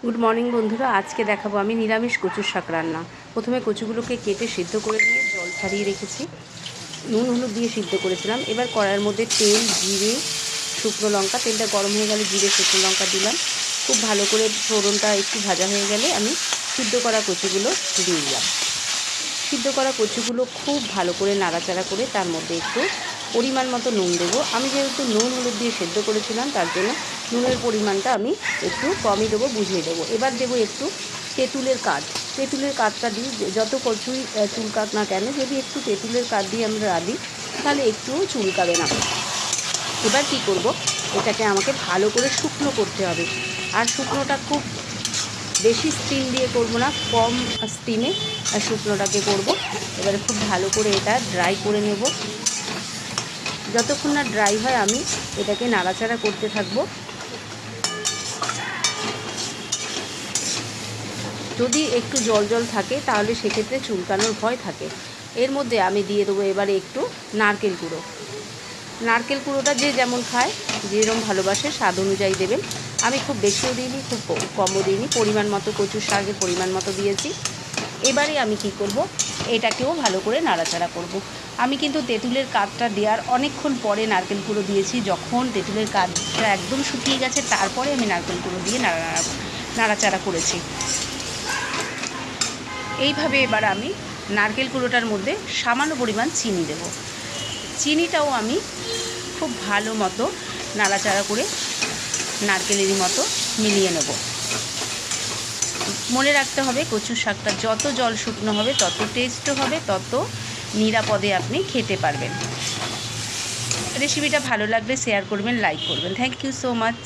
Good morning বন্ধুরা, আজকে দেখাবো আমি নিরামিষ কচুর শাক রান্না। প্রথমে কচুগুলোকে কেটে সিদ্ধ করে দিয়ে জল ছাড়িয়ে রেখেছি, নুন হলুদ দিয়ে সিদ্ধ করেছিলাম। এবার কড়াইয়ের মধ্যে তেল, জিরে, শুকনো লঙ্কা, তেলটা গরম হয়ে গেলে জিরে শুকনো লঙ্কা দিলাম। খুব ভালো করে ফোড়নটা একটু ভাজা হয়ে গেলে আমি সিদ্ধ করা কচুগুলো দিয়ে দিলাম। সিদ্ধ করা কচুগুলো খুব ভালো করে নাড়াচাড়া করে তার মধ্যে একটু পরিমাণ মতো নুন দেবো। আমি যেহেতু নুন হলুদ দিয়ে সেদ্ধ করেছিলাম, তার জন্য নুনের পরিমাণটা আমি একটু কমই দেবো, বুঝিয়ে দেবো। এবার দেবো একটু তেঁতুলের কাঠ। তেঁতুলের কাঠটা দিই, যত কচুই চুলকাক না কেন, যদি একটু তেঁতুলের কাঠ দিয়ে আমরা রাঁধি তাহলে একটুও চুলকাবে না। এবার কি করব, এটাকে আমাকে ভালো করে শুকনো করতে হবে। আর শুকনোটা খুব বেশি স্টিম দিয়ে করব না, কম স্টিমে শুকনোটাকে করব। এবারে খুব ভালো করে এটা ড্রাই করে নেব। যতক্ষণ না ড্রাই হয় আমি এটাকে নাড়াচাড়া করতে থাকবো। যদি একটু জল জল থাকে তাহলে সেক্ষেত্রে চুলকানোর ভয় থাকে। এর মধ্যে আমি দিয়ে দেবো এবারে একটু নারকেল গুঁড়ো। নারকেল কুড়োটা যে যেমন খায়, যেরকম ভালোবাসে স্বাদ অনুযায়ী দেবেন। আমি খুব বেশিও দিইনি, খুব কমও দিইনি, পরিমাণ মতো কচুর শাকের পরিমাণ মতো দিয়েছি। এবারে আমি কি করব, এটাকেও ভালো করে নাড়াচাড়া করব। আমি কিন্তু তেঁতুলের কাঠটা দেওয়ার অনেকক্ষণ পরে নারকেল কুড়ো দিয়েছি। যখন তেঁতুলের কাঠটা একদম শুকিয়ে গেছে তারপরে আমি নারকেল কুড়ো দিয়ে নাড়াচাড়া করেছি। এইভাবে এবার আমি নারকেল কুড়োটার মধ্যে সামান্য পরিমাণ চিনি দেব। চিনিটাও আমি খুব ভালো মতো নাড়াচাড়া করে নারকেলেরই মতো মিলিয়ে নেব। মনে রাখতে হবে, কচুর শাকটা যত জল শুকনো হবে তত টেস্টও হবে, তত নিরাপদে আপনি খেতে পারবেন। রেসিপিটা ভালো লাগলে শেয়ার করবেন, লাইক করবেন। Thank you so much.